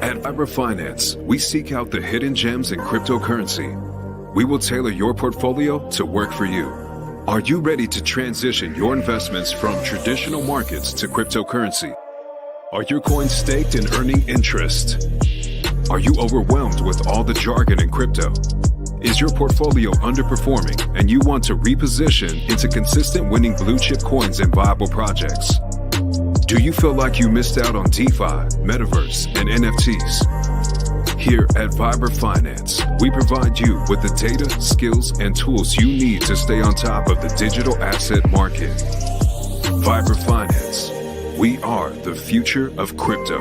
At Viber Finance, we seek out the hidden gems in cryptocurrency. We will tailor your portfolio to work for you. Are you ready to transition your investments from traditional markets to cryptocurrency? Are your coins staked and earning interest? Are you overwhelmed with all the jargon in crypto? Is your portfolio underperforming and you want to reposition into consistent winning blue chip coins and viable projects? Do you feel like you missed out on DeFi, Metaverse, and NFTs? Here at Viber Finance, we provide you with the data, skills, and tools you need to stay on top of the digital asset market. Viber Finance. We are the future of crypto.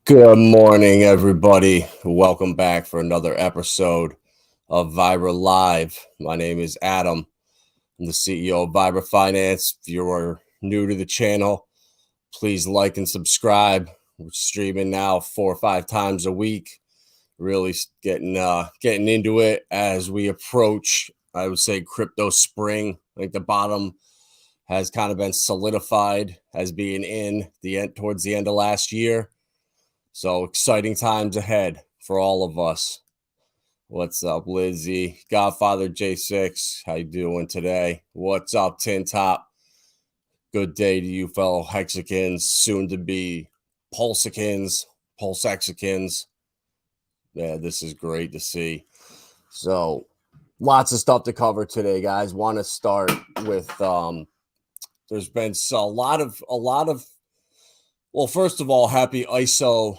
Good morning, everybody. Welcome back for another episode of Viber Live. My name is Adam. I'm the CEO of Viber Finance. If you are new to the channel, please like and subscribe. We're streaming now 4 or 5 times a week. Really getting into it as we approach, I would say, crypto spring. I think the bottom has kind of been solidified as being in the end towards the end of last year. So exciting times ahead for all of us. What's up, Lizzie? Godfather J6, how you doing today? What's up, Tin Top? Good day to you, fellow Hexicans, soon to be Pulsicans, Pulsexicans. Yeah, this is great to see. So lots of stuff to cover today, guys. Want to start with there's been a lot of well, first of all, happy ISO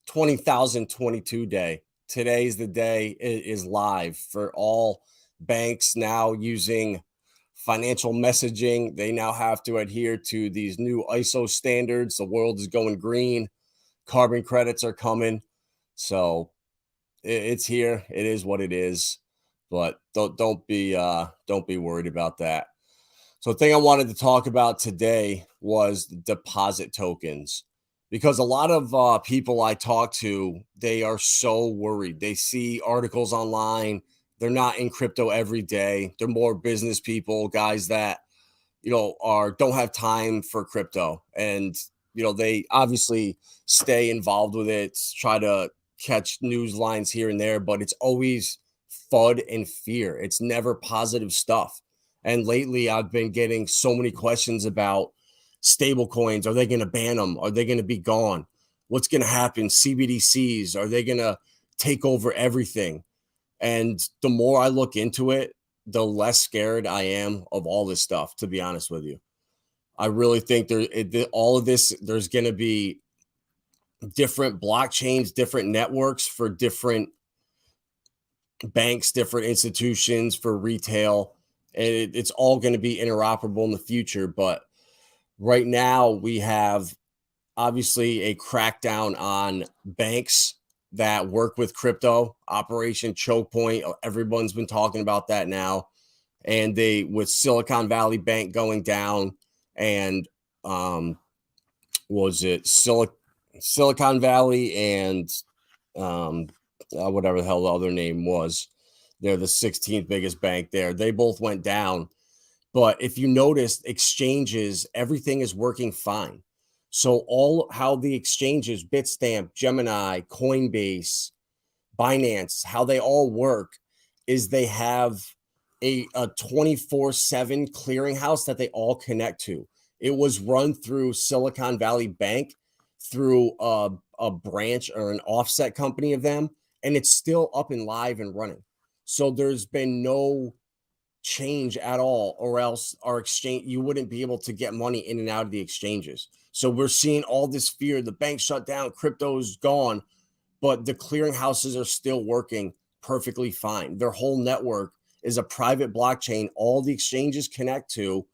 20,022 day. Today's the day. It is live for all banks now using financial messaging. They now have to adhere to these new ISO standards. The world is going green. Carbon credits are coming. So it's here. It is what it is. But don't be worried about that. So the thing I wanted to talk about today was deposit tokens, because a lot of people I talk to, they are so worried. They see articles online. They're not in crypto every day. They're more business people, guys that, don't have time for crypto. And, they obviously stay involved with it, try to catch news lines here and there, but it's always FUD and fear. It's never positive stuff. And lately I've been getting so many questions about stablecoins. Are they going to ban them? Are they going to be gone? What's going to happen? CBDCs, are they going to take over everything? And the more I look into it, the less scared I am of all this stuff, to be honest with you. I really think all of this, there's going to be different blockchains, different networks for different banks, different institutions, for retail. And it's all going to be interoperable in the future. But right now we have obviously a crackdown on banks that work with crypto, Operation Choke Point. Everyone's been talking about that now. And with Silicon Valley Bank going down, and Silicon Valley and whatever the hell the other name was. They're the 16th biggest bank there. They both went down. But if you notice, exchanges, everything is working fine. So how the exchanges, Bitstamp, Gemini, Coinbase, Binance, how they all work is they have a 24/7 clearinghouse that they all connect to. It was run through Silicon Valley Bank, through a branch or an offset company of them, and it's still up and live and running. So there's been no change at all, or else our exchange, you wouldn't be able to get money in and out of the exchanges. So we're seeing all this fear. The bank shut down, crypto's gone, but the clearinghouses are still working perfectly fine. Their whole network is a private blockchain. All the exchanges connect to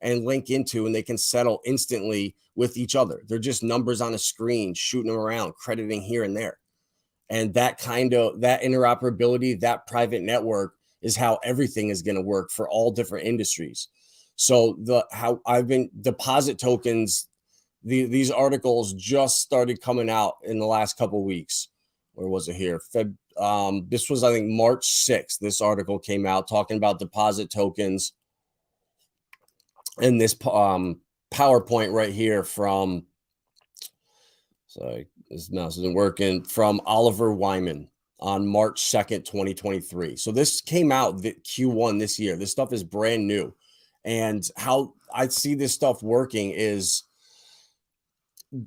and link into, and they can settle instantly with each other. They're just numbers on a screen, shooting them around, crediting here and there. And that interoperability, that private network is how everything is going to work for all different industries. So deposit tokens, these articles just started coming out in the last couple of weeks. Where was it here? This was, I think, March 6th. This article came out talking about deposit tokens. And this PowerPoint right here from, sorry, this mouse isn't working, from Oliver Wyman on March 2nd, 2023. So this came out the Q1 this year. This stuff is brand new. And how I see this stuff working is,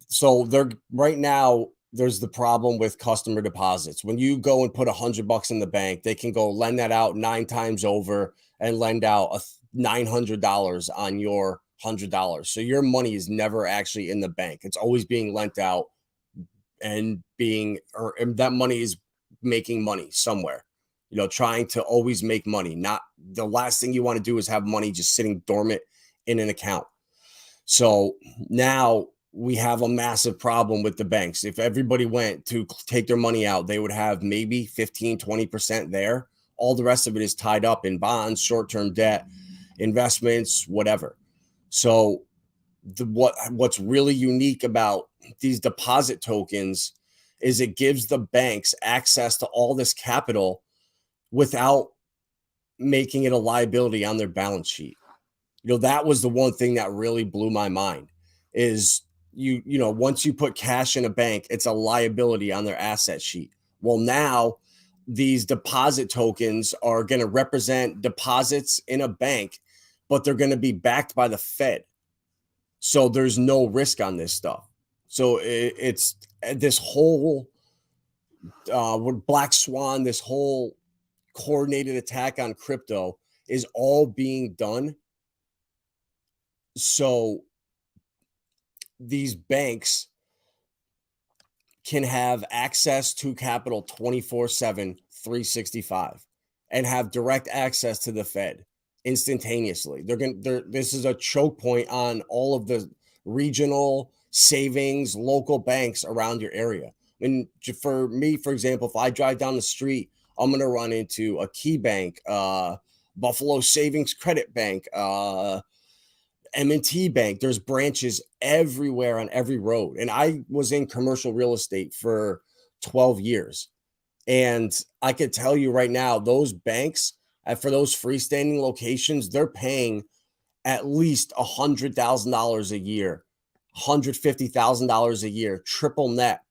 so they're right now, there's the problem with customer deposits. When you go and put $100 in the bank, they can go lend that out 9 times over and lend out $900 on your $100. So your money is never actually in the bank. It's always being lent out and that money is making money somewhere, trying to always make money. Not the last thing you want to do is have money just sitting dormant in an account. So now we have a massive problem with the banks. If everybody went to take their money out, they would have maybe 15, 20% there. All the rest of it is tied up in bonds, short-term debt, investments, whatever. So what's really unique about these deposit tokens is it gives the banks access to all this capital without making it a liability on their balance sheet. That was the one thing that really blew my mind is once you put cash in a bank, it's a liability on their asset sheet. Well, now these deposit tokens are going to represent deposits in a bank, but they're going to be backed by the Fed. So there's no risk on this stuff. So it's this whole black swan, this whole coordinated attack on crypto is all being done so these banks can have access to capital 24/7, 365 and have direct access to the Fed instantaneously. This is a choke point on all of the regional savings, local banks around your area. And for me, for example, if I drive down the street, I'm going to run into a Key Bank, Buffalo Savings Credit Bank, M&T Bank. There's branches everywhere on every road. And I was in commercial real estate for 12 years. And I could tell you right now, those banks, for those freestanding locations, they're paying at least $100,000 a year, $150,000 a year, triple net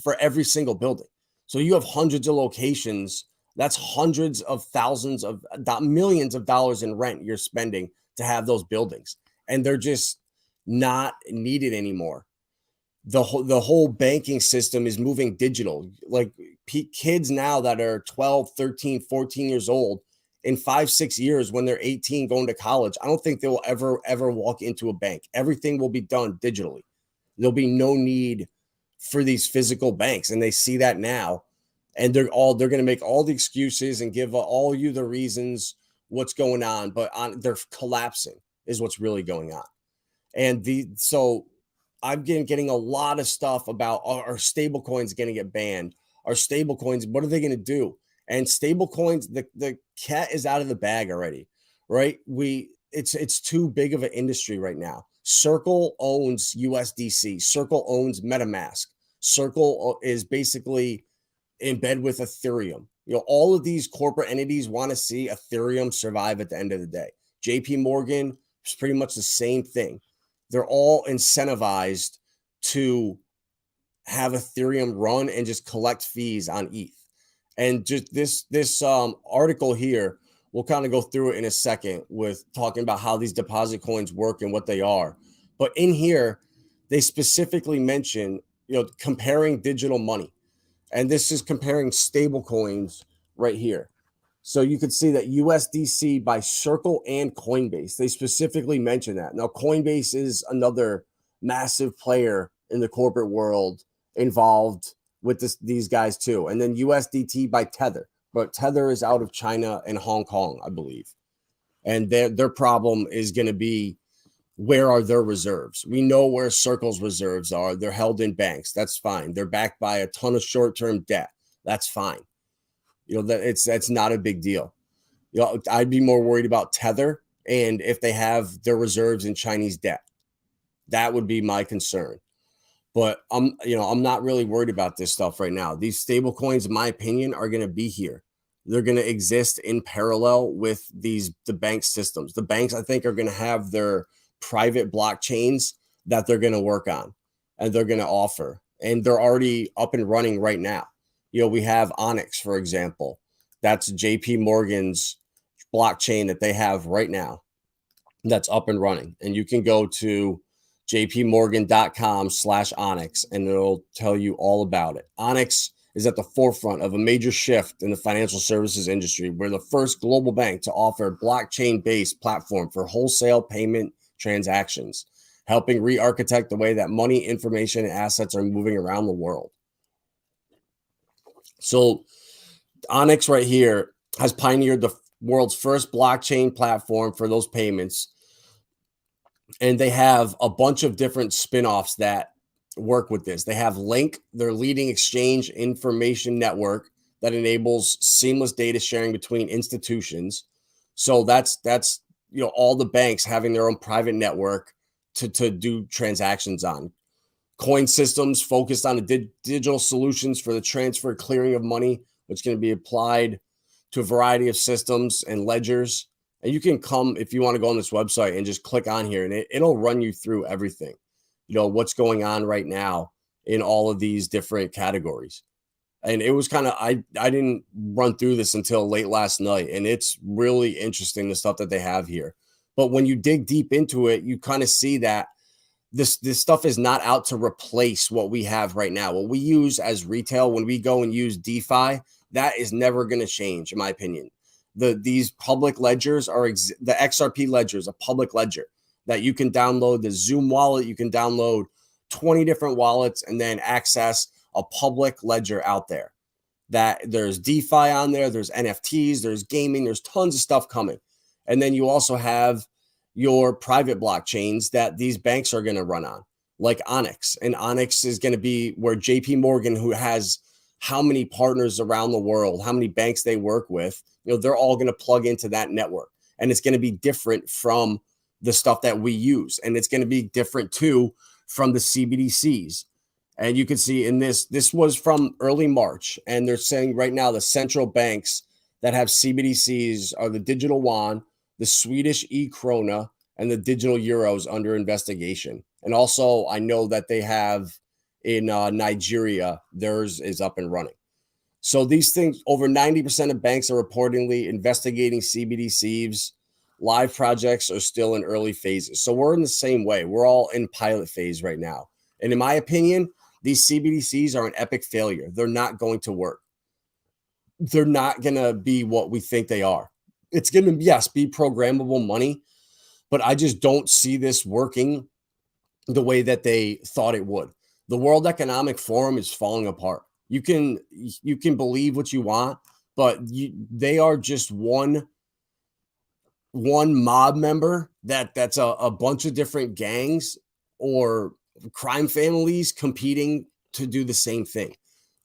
for every single building. So you have hundreds of locations. That's hundreds of thousands of millions of dollars in rent you're spending to have those buildings. And they're just not needed anymore. The whole banking system is moving digital. Like kids now that are 12, 13, 14 years old, in 5-6 years when they're 18 going to college, I don't think they will ever walk into a bank. Everything will be done digitally. There'll be no need for these physical banks. And they see that now. And they're going to make all the excuses and give all you the reasons what's going on, but they're collapsing is what's really going on. And so I'm getting a lot of stuff about our stable coins going to get banned. Our stable coins, what are they going to do? And stable coins, the cat is out of the bag already, right? It's too big of an industry right now. Circle owns USDC. Circle owns MetaMask. Circle is basically in bed with Ethereum. All of these corporate entities want to see Ethereum survive at the end of the day. JP Morgan is pretty much the same thing. They're all incentivized to have Ethereum run and just collect fees on ETH. And just this article here, we'll kind of go through it in a second with talking about how these deposit coins work and what they are. But in here, they specifically mention, comparing digital money. And this is comparing stable coins right here. So you could see that USDC by Circle and Coinbase, they specifically mention that. Now, Coinbase is another massive player in the corporate world involved with these guys too. And then USDT by Tether. But Tether is out of China and Hong Kong, I believe. And their problem is going to be, where are their reserves? We know where Circle's reserves are. They're held in banks. That's fine. They're backed by a ton of short-term debt. That's fine. That's not a big deal. I'd be more worried about Tether and if they have their reserves in Chinese debt. That would be my concern. But I'm not really worried about this stuff right now. These stable coins, in my opinion, are going to be here. They're going to exist in parallel with the bank systems. The banks, I think, are going to have their private blockchains that they're going to work on and they're going to offer. And they're already up and running right now. We have ONYX, for example. That's JP Morgan's blockchain that they have right now that's up and running. And you can go to jpmorgan.com/ONYX and it'll tell you all about it. ONYX is at the forefront of a major shift in the financial services industry. We're the first global bank to offer a blockchain-based platform for wholesale payment transactions, helping re-architect the way that money, information, and assets are moving around the world. So ONYX right here has pioneered the world's first blockchain platform for those payments. And they have a bunch of different spinoffs that work with this. They have Link, their leading exchange information network that enables seamless data sharing between institutions. So that's all the banks having their own private network to do transactions on. Coin Systems focused on the digital solutions for the transfer clearing of money, which can be applied to a variety of systems and ledgers. And you can come, if you want to go on this website and just click on here, and it'll run you through everything, what's going on right now in all of these different categories. And it was kind of, I didn't run through this until late last night, and it's really interesting, the stuff that they have here. But when you dig deep into it, you kind of see that this stuff is not out to replace what we have right now. What we use as retail, when we go and use DeFi, that is never going to change, in my opinion. These public ledgers are the XRP ledger is a public ledger that you can download the Zoom wallet. You can download 20 different wallets and then access a public ledger out there. That there's DeFi on there, there's NFTs, there's gaming, there's tons of stuff coming. And then you also have your private blockchains that these banks are going to run on, like ONYX. And ONYX is going to be where JP Morgan, who has how many partners around the world, how many banks they work with, they're all going to plug into that network. And it's going to be different from the stuff that we use. And it's going to be different too from the CBDCs. And you can see in this was from early March. And they're saying right now the central banks that have CBDCs are the digital yuan, the Swedish e-krona, and the digital euros under investigation. And also I know that they have in Nigeria, theirs is up and running. So these things, over 90% of banks are reportedly investigating CBDCs. Live projects are still in early phases. So we're in the same way. We're all in pilot phase right now. And in my opinion, these CBDCs are an epic failure. They're not going to work. They're not going to be what we think they are. It's going to, yes, be programmable money, but I just don't see this working the way that they thought it would. The World Economic Forum is falling apart. You can believe what you want, but they are just one mob member that's a bunch of different gangs or crime families competing to do the same thing.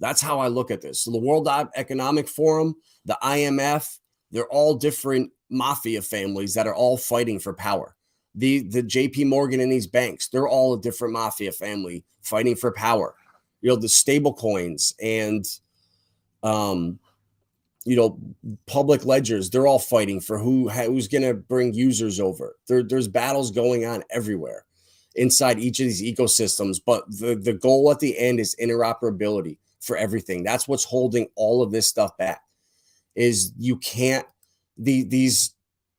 That's how I look at this. So the World Economic Forum, the IMF, they're all different mafia families that are all fighting for power. The JP Morgan and these banks, they're all a different mafia family fighting for power. The Stablecoins and, public ledgers, they're all fighting for who's going to bring users over. There's battles going on everywhere inside each of these ecosystems. But the goal at the end is interoperability for everything. That's what's holding all of this stuff back is you can't,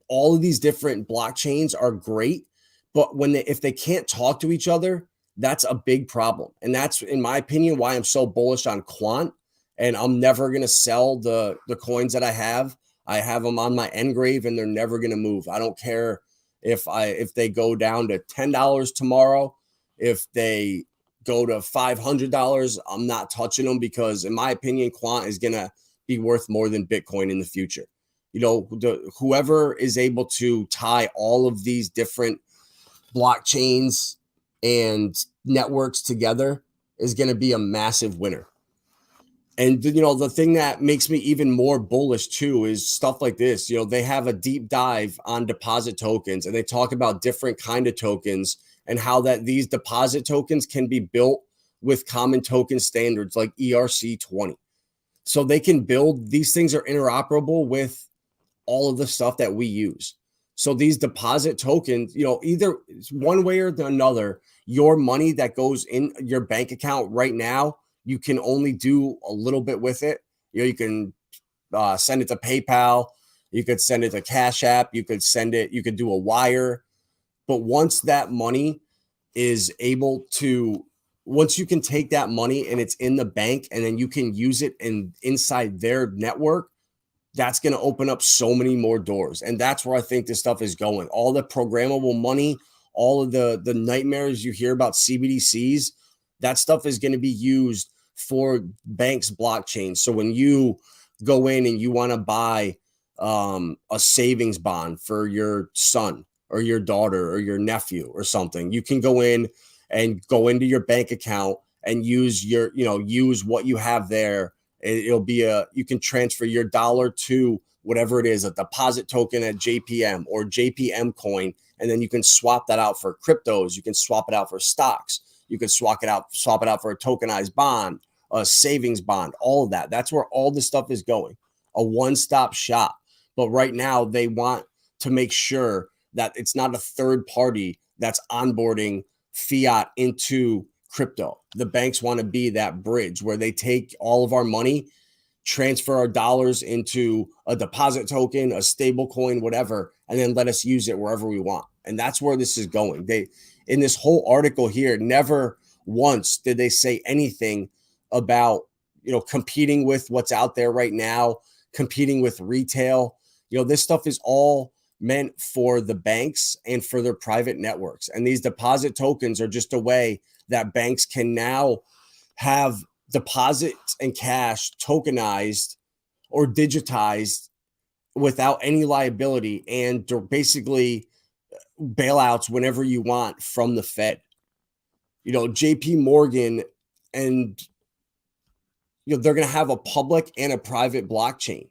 all of these different blockchains are great, but if they can't talk to each other, that's a big problem. And that's, in my opinion, why I'm so bullish on quant. And I'm never going to sell the coins that I have. I have them on my engrave and they're never going to move. I don't care if they go down to $10 tomorrow, if they go to $500, I'm not touching them because, in my opinion, quant is going to be worth more than Bitcoin in the future. Whoever is able to tie all of these different blockchains and networks together is going to be a massive winner. And, the thing that makes me even more bullish too is stuff like this. They have a deep dive on deposit tokens and they talk about different kind of tokens and how that these deposit tokens can be built with common token standards like ERC20. So they can build, these things are interoperable with all of the stuff that we use. So these deposit tokens, either one way or another, your money that goes in your bank account right now, you can only do a little bit with it. You can send it to PayPal. You could send it to Cash App. You could do a wire. But once that money is once you can take that money and it's in the bank and then you can use it inside their network, that's going to open up so many more doors. And that's where I think this stuff is going. All the programmable money, all of the nightmares you hear about CBDCs, that stuff is going to be used for banks' blockchain. So when you go in and you want to buy a savings bond for your son or your daughter or your nephew or something, you can go into your bank account and use what you have there. It'll be you can transfer your dollar to whatever it is, a deposit token at JPM or JPM coin. And then you can swap that out for cryptos. You can swap it out for stocks. You can swap it out for a tokenized bond, a savings bond, all of that. That's where all this stuff is going, a one-stop shop. But right now they want to make sure that it's not a third party that's onboarding fiat into crypto. The banks want to be that bridge where they take all of our money, transfer our dollars into a deposit token, a stable coin, whatever, and then let us use it wherever we want. And that's where this is going. In this whole article here, never once did they say anything about, competing with what's out there right now, competing with retail. This stuff is all meant for the banks and for their private networks. And these deposit tokens are just a way that banks can now have deposits and cash tokenized or digitized without any liability, and basically bailouts whenever you want from the Fed. JP Morgan, and they're going to have a public and a private blockchain.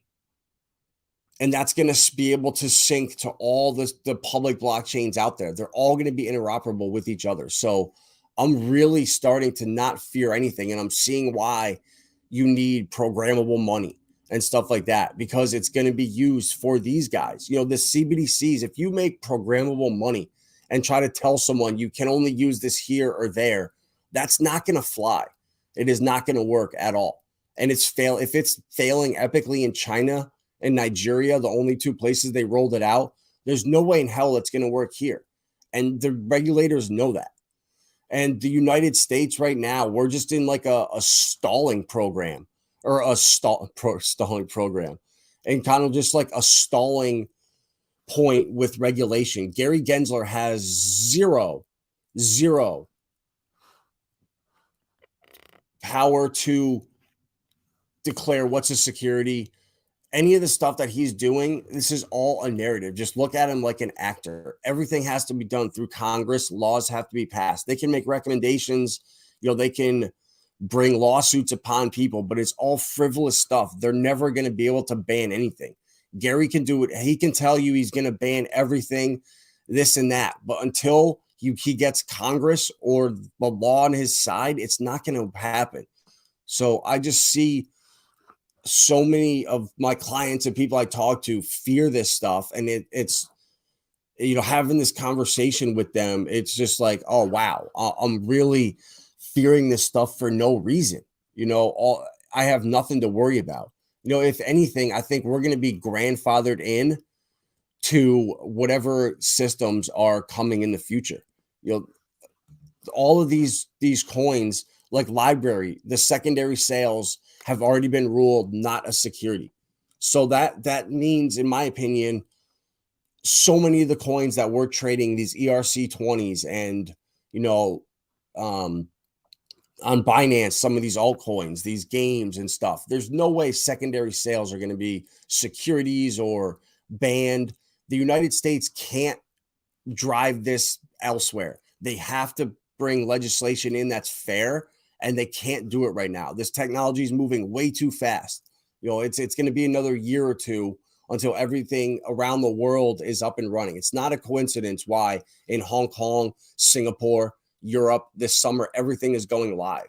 And that's going to be able to sync to all the public blockchains out there. They're all going to be interoperable with each other. So I'm really starting to not fear anything. And I'm seeing why you need programmable money and stuff like that, because it's going to be used for these guys. The CBDCs, if you make programmable money and try to tell someone you can only use this here or there, that's not going to fly. It is not going to work at all. And if it's failing epically in China and Nigeria, the only two places they rolled it out, there's no way in hell it's going to work here. And the regulators know that. And the United States right now, we're just in like a stalling program, or a stalling program, and kind of just like a stalling point with regulation. Gary Gensler has zero power to declare what's a security. Any of the stuff that he's doing, this is all a narrative. Just look at him like an actor. Everything has to be done through Congress. Laws have to be passed. They can make recommendations. They can bring lawsuits upon people, but it's all frivolous stuff. They're never going to be able to ban anything. Gary can do it. He can tell you he's going to ban everything, this and that. But until he gets Congress or the law on his side, it's not going to happen. So I just see so many of my clients and people I talk to fear this stuff. And it's having this conversation with them, it's just like, oh, wow, I'm really fearing this stuff for no reason. I have nothing to worry about. If anything, I think we're going to be grandfathered in to whatever systems are coming in the future. All of these coins, like Library, the secondary sales have already been ruled not a security. So that means, in my opinion, so many of the coins that we're trading, these ERC20s and, on Binance, some of these altcoins, these games and stuff, there's no way secondary sales are going to be securities or banned. The United States can't drive this elsewhere. They have to bring legislation in that's fair, and they can't do it right now. This technology is moving way too fast. It's going to be another year or two until everything around the world is up and running. It's not a coincidence why in Hong Kong, Singapore, Europe this summer, everything is going live.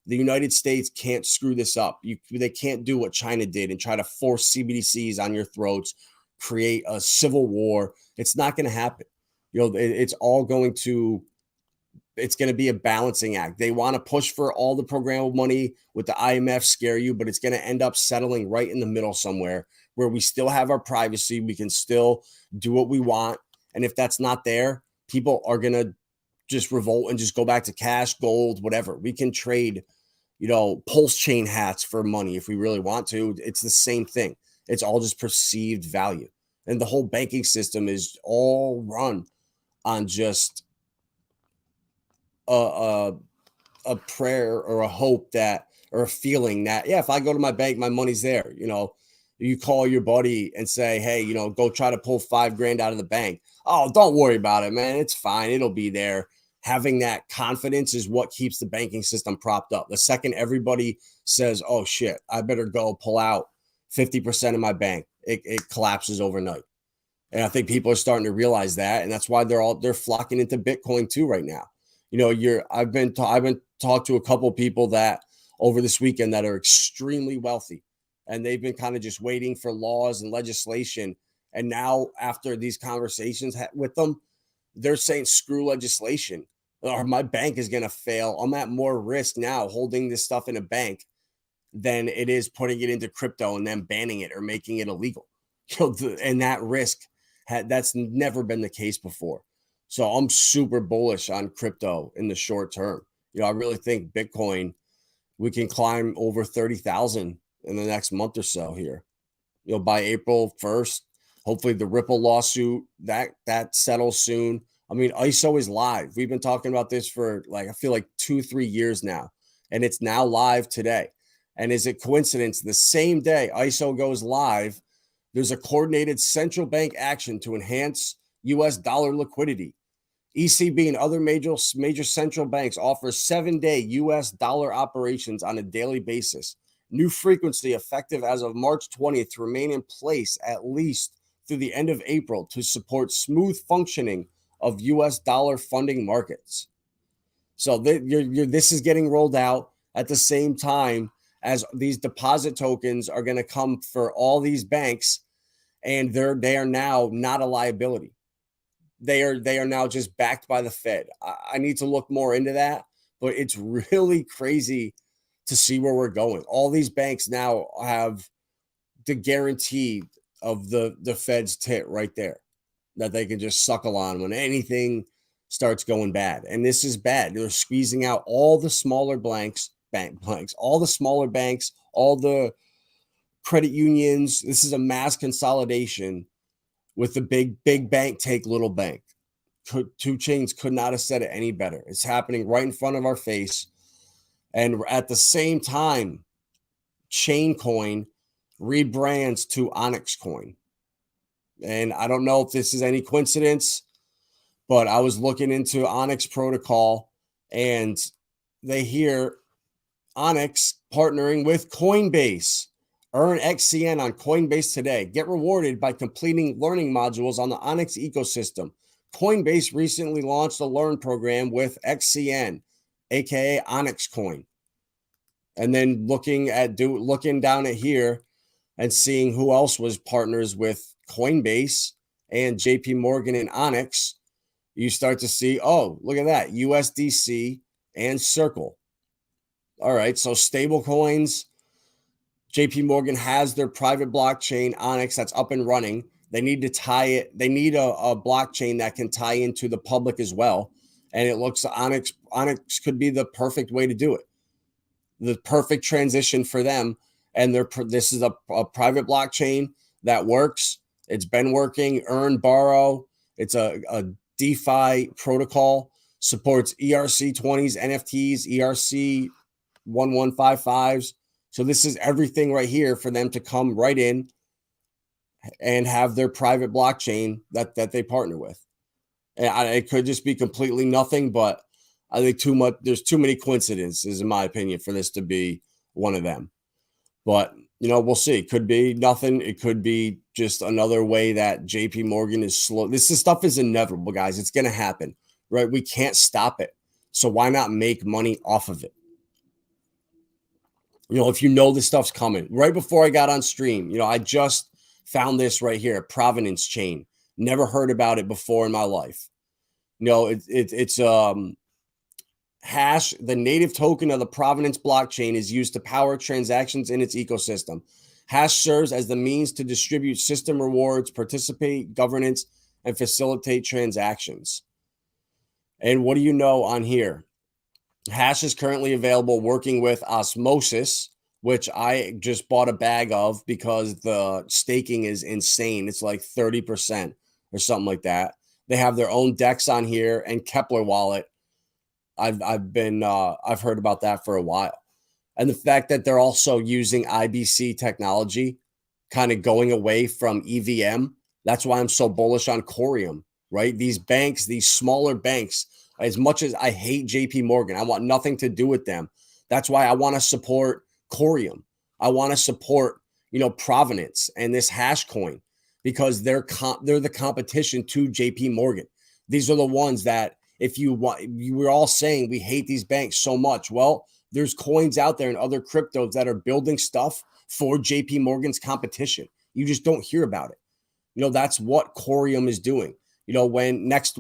The United States can't screw this up. They can't do what China did and try to force CBDCs on your throats, create a civil war. It's not going to happen. It's all going to, it's going to be a balancing act. They want to push for all the programmable money with the IMF, scare you, but it's going to end up settling right in the middle somewhere where we still have our privacy. We can still do what we want. And if that's not there, people are going to just revolt and just go back to cash, gold, whatever. We can trade, pulse chain hats for money if we really want to. It's the same thing. It's all just perceived value. And the whole banking system is all run on just a prayer or a hope that, or a feeling that, yeah, if I go to my bank, my money's there. You call your buddy and say, hey, go try to pull $5,000 out of the bank. Oh, don't worry about it, man. It's fine. It'll be there. Having that confidence is what keeps the banking system propped up. The second everybody says, oh shit, I better go pull out 50% of my bank, it collapses overnight. And I think people are starting to realize that. And that's why they're flocking into Bitcoin too right now. I've been talked to a couple of people that over this weekend that are extremely wealthy, and they've been kind of just waiting for laws and legislation. And now after these conversations with them, they're saying, screw legislation, or my bank is going to fail. I'm at more risk now holding this stuff in a bank than it is putting it into crypto and then banning it or making it illegal. And that risk, that's never been the case before. So I'm super bullish on crypto in the short term. I really think Bitcoin, we can climb over 30,000 in the next month or so here. By April 1st, hopefully the Ripple lawsuit, that settles soon. I mean, ISO is live. We've been talking about this for I feel like 2-3 years now, and it's now live today. And is it coincidence? The same day ISO goes live, there's a coordinated central bank action to enhance US dollar liquidity. ECB and other major central banks offer 7-day US dollar operations on a daily basis. New frequency effective as of March 20th to remain in place at least through the end of April to support smooth functioning of US dollar funding markets. So this is getting rolled out at the same time as these deposit tokens are going to come for all these banks, and they are now not a liability. They are now just backed by the Fed. I need to look more into that, but it's really crazy to see where we're going. All these banks now have the guarantee of the Fed's tit right there that they can just suckle on when anything starts going bad. And this is bad. They're squeezing out all the smaller banks, all the smaller banks, all the credit unions. This is a mass consolidation with the big bank take little bank. Two Chains could not have said it any better. It's happening right in front of our face. And at the same time, Chaincoin rebrands to ONYX coin. And I don't know if this is any coincidence, but I was looking into ONYX protocol, and they hear ONYX partnering with Coinbase. Earn XCN on Coinbase today. Get rewarded by completing learning modules on the ONYX ecosystem. Coinbase recently launched a learn program with XCN, aka ONYX coin. And then looking down at here and seeing who else was partners with Coinbase and JP Morgan and ONYX, you start to see, oh, look at that, USDC and Circle. All right, so stablecoins. JP Morgan has their private blockchain, ONYX, that's up and running. They need to tie it. They need a blockchain that can tie into the public as well. And it looks ONYX could be the perfect way to do it. The perfect transition for them. And this is a private blockchain that works. It's been working. Earn, borrow. It's a DeFi protocol. Supports ERC20s, NFTs, ERC 1155s. So this is everything right here for them to come right in and have their private blockchain that they partner with. And it could just be completely nothing, but I think there's too many coincidences, in my opinion, for this to be one of them. But, we'll see. It could be nothing. It could be just another way that JP Morgan is slow. This stuff is inevitable, guys. It's going to happen, right? We can't stop it. So why not make money off of it? if you know this stuff's coming. Right before I got on stream, I just found this right here, Provenance Chain. Never heard about it before in my life. It's hash. The native token of the Provenance blockchain is used to power transactions in its ecosystem. Hash serves as the means to distribute system rewards, participate governance, and facilitate transactions. And what do you know on here? Hash is currently available working with Osmosis, which I just bought a bag of because the staking is insane. It's like 30% or something like that. They have their own DEX on here, and Kepler Wallet. I've heard about that for a while. And the fact that they're also using IBC technology, kind of going away from EVM. That's why I'm so bullish on Corium, right? These banks, these smaller banks, as much as I hate JP Morgan, I want nothing to do with them. That's why I want to support Corium. I want to support, Provenance and this hash coin, because they're the competition to JP Morgan. These are the ones that, if you were all saying we hate these banks so much. Well, there's coins out there and other cryptos that are building stuff for JP Morgan's competition. You just don't hear about it. That's what Corium is doing. When this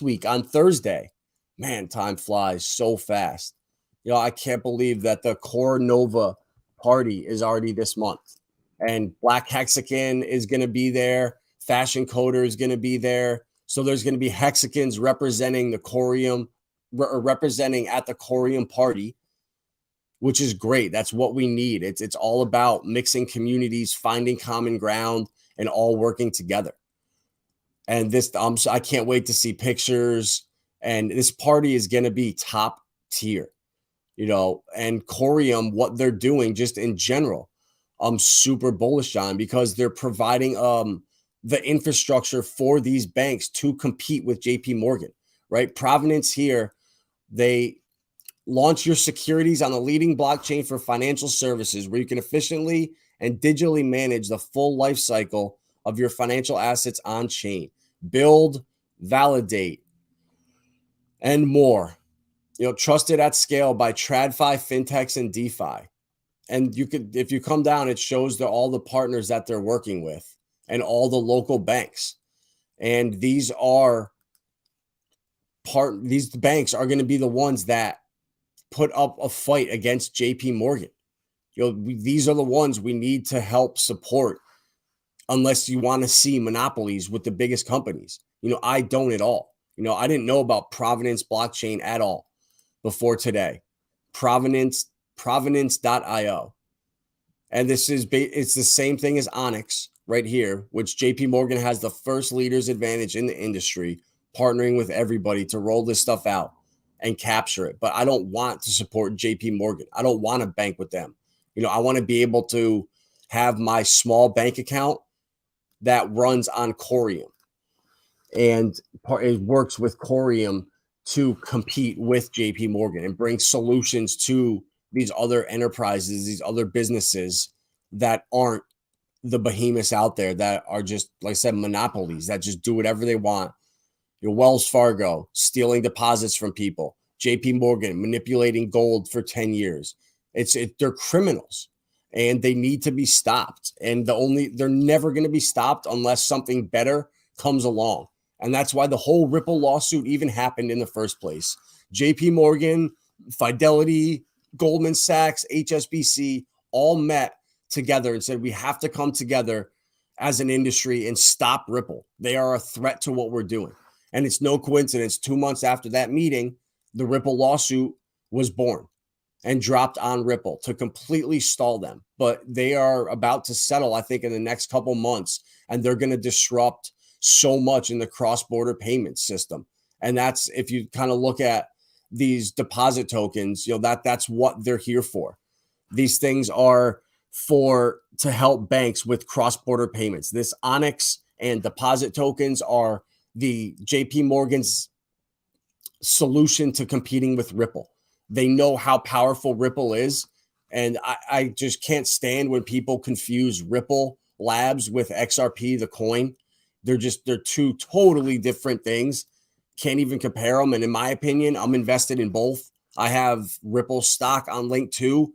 week on Thursday, man, time flies so fast. I can't believe that the Core Nova party is already this month, and Black Hexagon is going to be there. Fashion Coder is going to be there. So there's going to be hexagons representing the Corium, representing at the Corium party, which is great. That's what we need. It's all about mixing communities, finding common ground, and all working together. And this, I can't wait to see pictures. And this party is going to be top tier, and Corium, what they're doing just in general, I'm super bullish on, because they're providing the infrastructure for these banks to compete with JP Morgan, right? Provenance here, they launch your securities on a leading blockchain for financial services, where you can efficiently and digitally manage the full life cycle of your financial assets on chain, build, validate, and more. Trusted at scale by TradFi, fintechs, and DeFi. And if you come down, it shows all the partners that they're working with and all the local banks. And these banks are going to be the ones that put up a fight against JP Morgan. These are the ones we need to help support, unless you want to see monopolies with the biggest companies. I don't at all. I didn't know about Provenance blockchain at all before today. Provenance.io. And it's the same thing as ONYX right here, which JP Morgan has the first leader's advantage in the industry, partnering with everybody to roll this stuff out and capture it. But I don't want to support JP Morgan. I don't want to bank with them. I want to be able to have my small bank account that runs on Corium, and it works with Corium to compete with JP Morgan and bring solutions to these other enterprises, these other businesses that aren't the behemoths out there, that are just, like I said, monopolies that just do whatever they want. Wells Fargo stealing deposits from people, JP Morgan manipulating gold for 10 years. They're criminals, and they need to be stopped. And they're never going to be stopped unless something better comes along. And that's why the whole Ripple lawsuit even happened in the first place. JP Morgan, Fidelity, Goldman Sachs, HSBC all met together and said, we have to come together as an industry and stop Ripple. They are a threat to what we're doing. And it's no coincidence, 2 months after that meeting, the Ripple lawsuit was born and dropped on Ripple to completely stall them. But they are about to settle, I think, in the next couple months, and they're going to disrupt so much in the cross-border payment system. And that's, if you kind of look at these deposit tokens, that's what they're here for. These things are to help banks with cross-border payments. This ONYX and deposit tokens are the JP Morgan's solution to competing with Ripple. They know how powerful Ripple is. And I just can't stand when people confuse Ripple Labs with XRP, the coin. They're two totally different things. Can't even compare them. And in my opinion, I'm invested in both. I have Ripple stock on Link 2.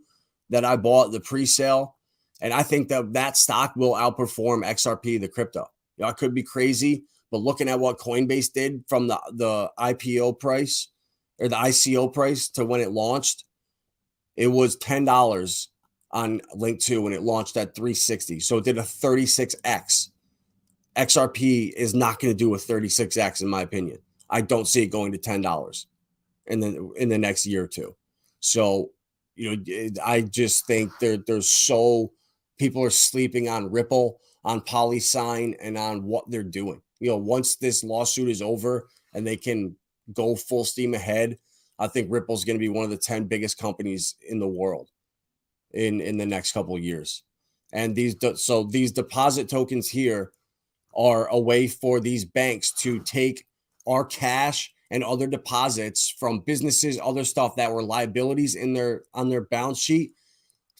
that I bought the pre-sale, and I think that stock will outperform XRP, the crypto. I could be crazy, but looking at what Coinbase did from the IPO price or the ICO price to when it launched, it was $10 on Link 2 when it launched at 360. So it did a 36x. XRP is not going to do a 36x in my opinion. I don't see it going to $10 in the next year or two. So, I just think there's so people are sleeping on Ripple, on PolySign, and on what they're doing. Once this lawsuit is over and they can go full steam ahead, I think Ripple's going to be one of the 10 biggest companies in the world in the next couple of years. And these deposit tokens here are a way for these banks to take our cash and other deposits from businesses, other stuff that were liabilities on their balance sheet,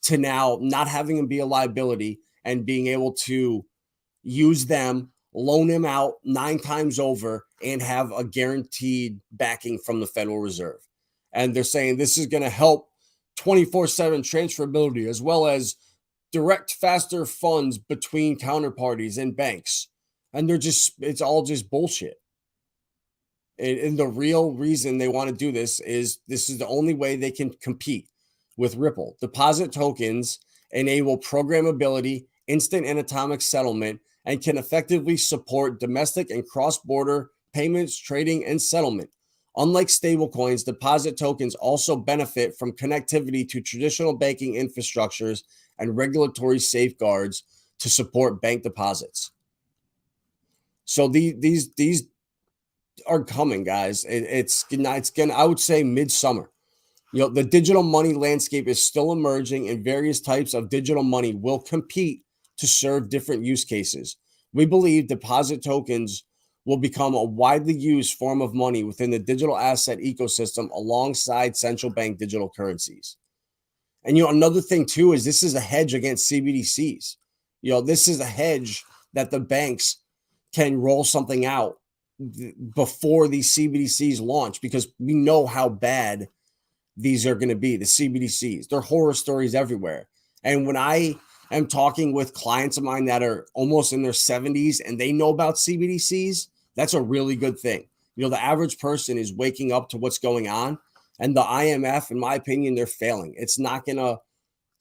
to now not having them be a liability and being able to use them, loan them out 9 times over, and have a guaranteed backing from the Federal Reserve. And they're saying this is going to help 24/7 transferability, as well as direct faster funds between counterparties and banks. And it's all just bullshit. And the real reason they want to do this is the only way they can compete with Ripple. Deposit tokens enable programmability, instant and atomic settlement, and can effectively support domestic and cross-border payments, trading, and settlement. Unlike stablecoins, deposit tokens also benefit from connectivity to traditional banking infrastructures and regulatory safeguards to support bank deposits. So these are coming, guys. It's gonna, I would say, midsummer. The digital money landscape is still emerging, and various types of digital money will compete to serve different use cases. We believe deposit tokens will become a widely used form of money within the digital asset ecosystem alongside central bank digital currencies. And another thing too is this is a hedge against CBDCs. This is a hedge that the banks can roll something out before these CBDCs launch, because we know how bad these are going to be. The CBDCs, they're horror stories everywhere. And when I am talking with clients of mine that are almost in their 70s and they know about CBDCs, that's a really good thing. The average person is waking up to what's going on, and the IMF, in my opinion, they're failing. It's not going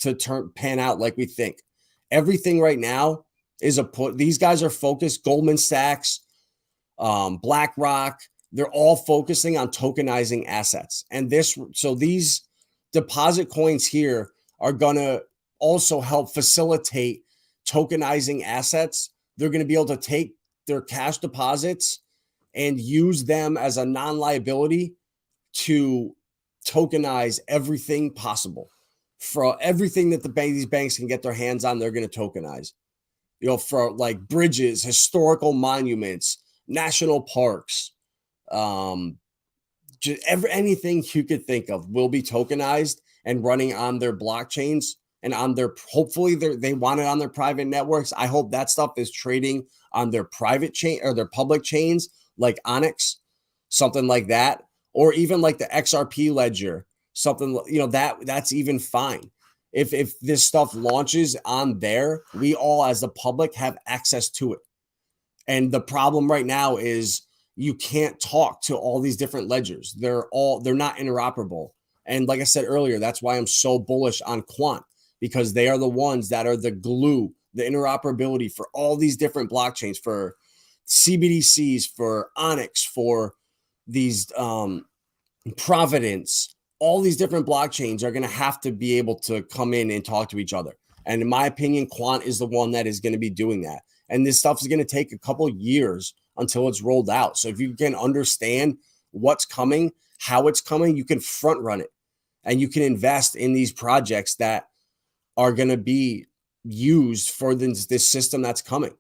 to pan out like we think. Everything right now is these guys are focused. Goldman Sachs, BlackRock, they're all focusing on tokenizing assets. And these deposit coins here are going to also help facilitate tokenizing assets. They're going to be able to take their cash deposits and use them as a non-liability to tokenize everything possible. For everything that these banks can get their hands on, they're going to tokenize. For like bridges, historical monuments, national parks, anything you could think of will be tokenized and running on their blockchains and on their, hopefully they want it on their private networks. I hope that stuff is trading on their private chain or their public chains like ONYX, something like that, or even like the XRP ledger, something, that's even fine. If this stuff launches on there, we all as the public have access to it. And the problem right now is you can't talk to all these different ledgers. They're not interoperable. And like I said earlier, that's why I'm so bullish on Quant, because they are the ones that are the glue, the interoperability for all these different blockchains, for CBDCs, for ONYX, for these Providence. All these different blockchains are going to have to be able to come in and talk to each other. And in my opinion, Quant is the one that is going to be doing that. And this stuff is going to take a couple of years until it's rolled out. So if you can understand what's coming, how it's coming, you can front run it, and you can invest in these projects that are going to be used for this system that's coming.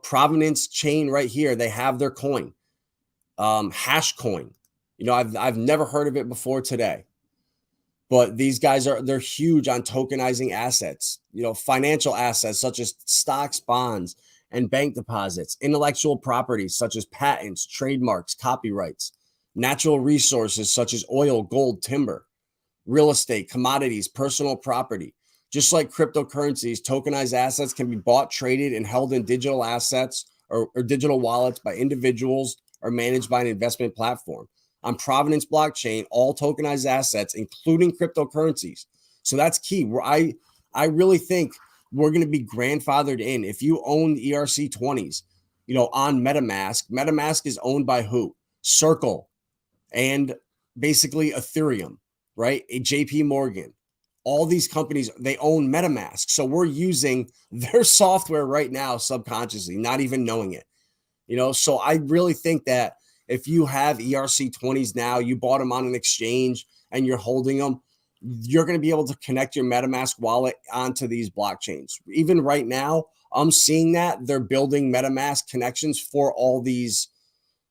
Provenance chain right here, they have their coin, Hashcoin. I've never heard of it before today, but these guys they're huge on tokenizing assets, financial assets such as stocks, bonds, and bank deposits, intellectual properties such as patents, trademarks, copyrights, natural resources such as oil, gold, timber, real estate, commodities, personal property. Just like cryptocurrencies, tokenized assets can be bought, traded, and held in digital assets or digital wallets by individuals or managed by an investment platform. On Provenance blockchain, all tokenized assets, including cryptocurrencies. So that's key. Where I really think we're going to be grandfathered in. If you own the ERC20s, on MetaMask, MetaMask is owned by who? Circle and basically Ethereum, right? A JP Morgan. All these companies, they own MetaMask. So we're using their software right now subconsciously, not even knowing it. So I really think that if you have ERC20s now, you bought them on an exchange and you're holding them, you're going to be able to connect your MetaMask wallet onto these blockchains. Even right now, I'm seeing that they're building MetaMask connections for all these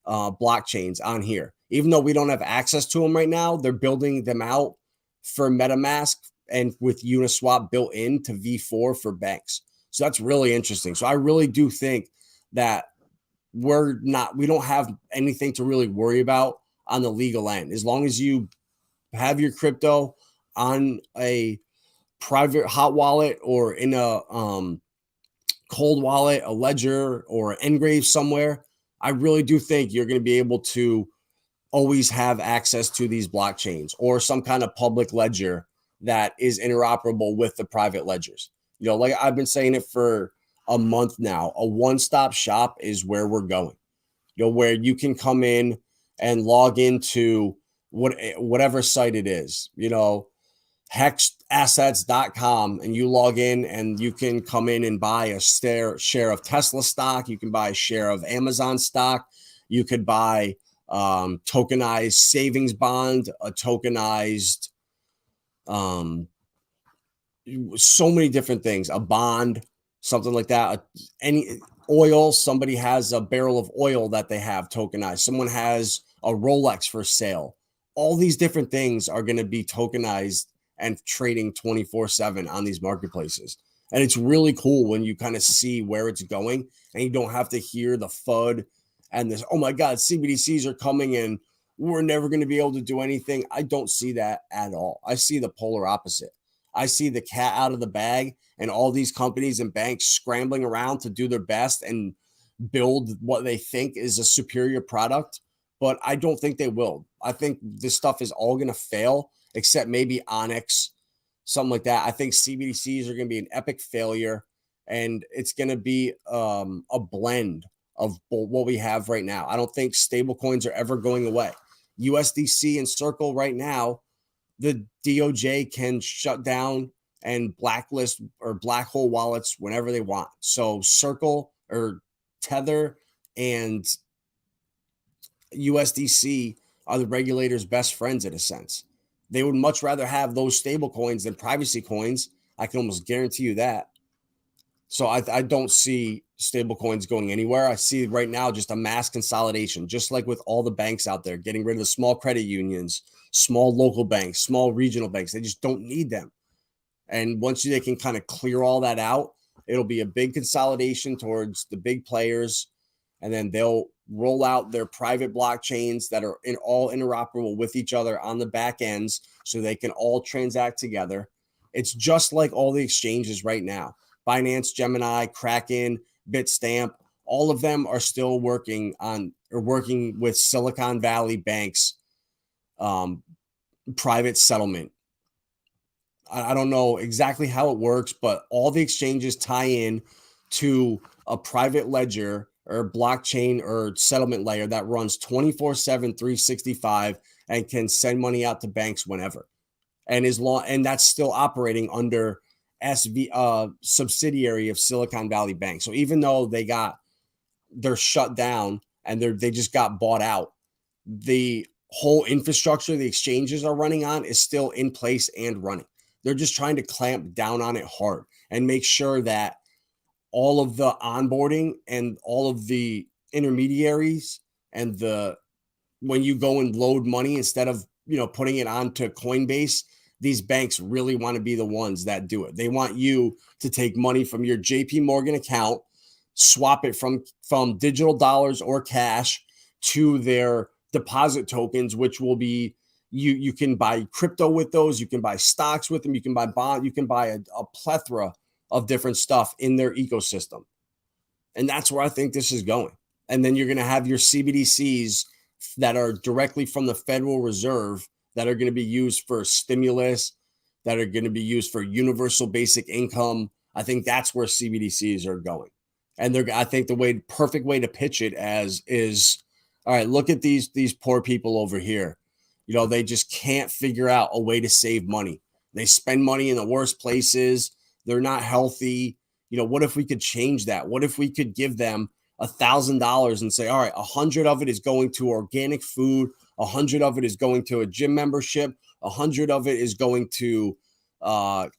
blockchains on here. Even though we don't have access to them right now, they're building them out for MetaMask and with Uniswap built into V4 for banks. So that's really interesting. So I really do think that we don't have anything to really worry about on the legal end. As long as you have your crypto on a private hot wallet or in a cold wallet, a ledger or an engrave somewhere, I really do think you're going to be able to always have access to these blockchains or some kind of public ledger that is interoperable with the private ledgers. Like I've been saying it for a month now, a one-stop shop is where we're going. Where you can come in and log into whatever site it is, hexassets.com, and you log in and you can come in and buy a share of Tesla stock. You can buy a share of Amazon stock. You could buy tokenized savings bond, a tokenized so many different things, a bond, something like that. Any oil, somebody has a barrel of oil that they have tokenized. Someone has a Rolex for sale. All these different things are going to be tokenized and trading 24/7 on these marketplaces. And it's really cool when you kind of see where it's going and you don't have to hear the FUD and this, oh my God, CBDCs are coming and we're never going to be able to do anything. I don't see that at all. I see the polar opposite. I see the cat out of the bag and all these companies and banks scrambling around to do their best and build what they think is a superior product. But I don't think they will. I think this stuff is all going to fail, except maybe ONYX, something like that. I think CBDCs are going to be an epic failure, and it's going to be a blend of what we have right now. I don't think stablecoins are ever going away. USDC and Circle right now, the DOJ can shut down and blacklist or black hole wallets whenever they want. So Circle or Tether and USDC are the regulator's best friends in a sense. They would much rather have those stable coins than privacy coins. I can almost guarantee you that. So I don't see stable coins going anywhere. I see right now just a mass consolidation, just like with all the banks out there, getting rid of the small credit unions, small local banks, small regional banks. They just don't need them. And once they can kind of clear all that out, it'll be a big consolidation towards the big players. And then they'll roll out their private blockchains that are all interoperable with each other on the back ends so they can all transact together. It's just like all the exchanges right now. Binance, Gemini, Kraken, Bitstamp, all of them are still working with Silicon Valley Bank's private settlement. I don't know exactly how it works, but all the exchanges tie in to a private ledger or blockchain or settlement layer that runs 24/7, 365 and can send money out to banks whenever. And that's still operating under subsidiary of Silicon Valley Bank. So even though they're shut down and they just got bought out, the whole infrastructure the exchanges are running on is still in place and running. They're just trying to clamp down on it hard and make sure that all of the onboarding and all of the intermediaries and when you go and load money instead of putting it onto Coinbase, these banks really want to be the ones that do it. They want you to take money from your JP Morgan account, swap it from digital dollars or cash to their deposit tokens, which will be You can buy crypto with those. You can buy stocks with them. You can buy bond. You can buy a plethora of different stuff in their ecosystem. And that's where I think this is going. And then you're going to have your CBDCs that are directly from the Federal Reserve that are going to be used for stimulus, that are going to be used for universal basic income. I think that's where CBDCs are going. And I think the perfect way to pitch it as is, all right, look at these poor people over here. They just can't figure out a way to save money. They spend money in the worst places. They're not healthy. What if we could change that? What if we could give them $1,000 and say, all right, 100 of it is going to organic food, 100 of it is going to a gym membership, 100 of it is going to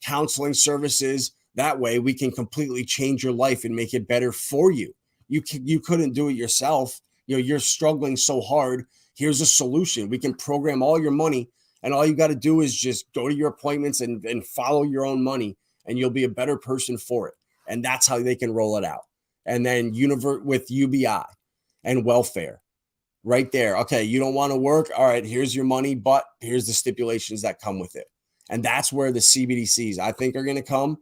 counseling services. That way we can completely change your life and make it better for you. You couldn't do it yourself. You're struggling so hard. Here's a solution. We can program all your money, and all you got to do is just go to your appointments and follow your own money, and you'll be a better person for it. And that's how they can roll it out. And then with UBI and welfare right there. Okay, you don't want to work. All right, here's your money, but here's the stipulations that come with it. And that's where the CBDCs, I think, are going to come.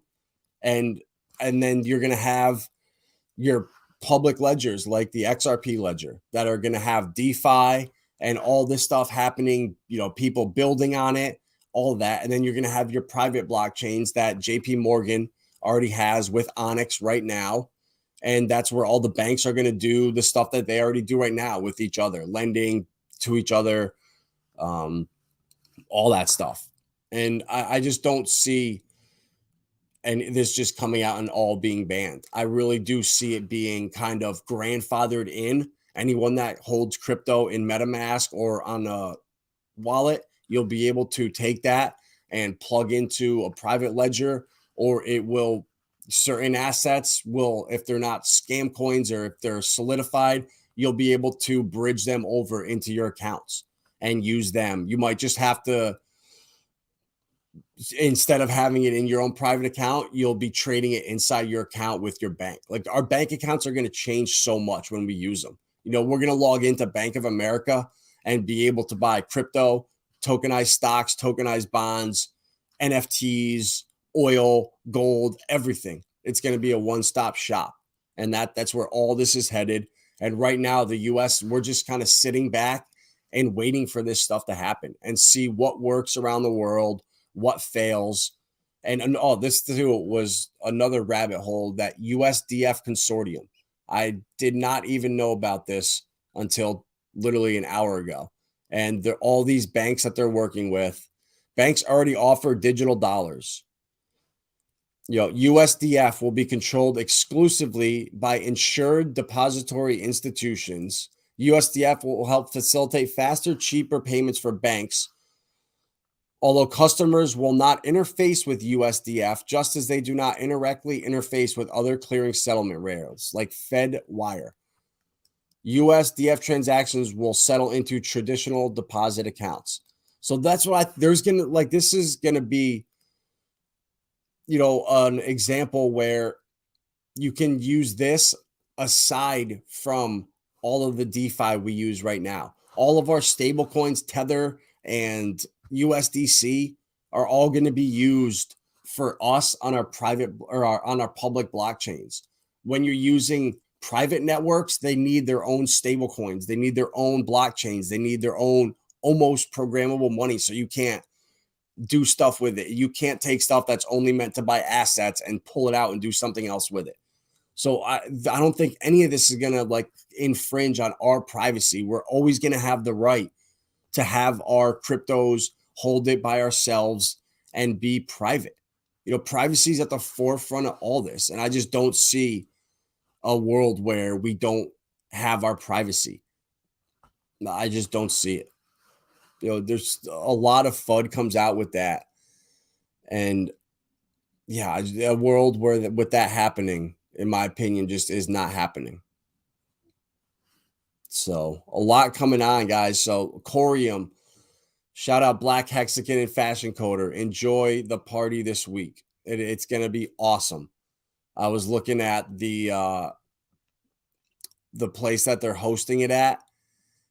And then you're going to have your public ledgers like the XRP ledger that are going to have DeFi and all this stuff happening, people building on it, all of that. And then you're going to have your private blockchains that JP Morgan already has with ONYX right now. And that's where all the banks are going to do the stuff that they already do right now with each other, lending to each other, all that stuff. And I just don't see this just coming out and all being banned. I really do see it being kind of grandfathered in. Anyone that holds crypto in MetaMask or on a wallet, you'll be able to take that and plug into a private ledger, or certain assets will, if they're not scam coins or if they're solidified, you'll be able to bridge them over into your accounts and use them. You might just have to, instead of having it in your own private account, you'll be trading it inside your account with your bank. Like, our bank accounts are going to change so much when we use them. We're going to log into Bank of America and be able to buy crypto, tokenized stocks, tokenized bonds, NFTs, oil, gold, everything. It's going to be a one-stop shop. And that's where all this is headed. And right now, the US, we're just kind of sitting back and waiting for this stuff to happen and see what works around the world, what fails. And this too was another rabbit hole, that USDF consortium. I did not even know about this until literally an hour ago. And all these banks that they're working with, banks already offer digital dollars. USDF will be controlled exclusively by insured depository institutions. USDF will help facilitate faster, cheaper payments for banks, although customers will not interface with USDF, just as they do not directly interface with other clearing settlement rails like FedWire. USDF transactions will settle into traditional deposit accounts. So that's what this is going to be, an example where you can use this aside from all of the DeFi we use right now. All of our stable coins, Tether and USDC, are all going to be used for us on our private or on our public blockchains. When you're using private networks, they need their own stable coins. They need their own blockchains. They need their own almost programmable money. So you can't do stuff with it. You can't take stuff that's only meant to buy assets and pull it out and do something else with it. So I don't think any of this is going to infringe on our privacy. We're always going to have the right to have our cryptos, hold it by ourselves, and be private. Privacy is at the forefront of all this. And I just don't see a world where we don't have our privacy. I just don't see it. There's a lot of FUD comes out with that. And yeah, a world where with that happening, in my opinion, just is not happening. So a lot coming on, guys. So Corium, shout out Black Hexagon and Fashion Coder. Enjoy the party this week. It's going to be awesome. I was looking at the place that they're hosting it at,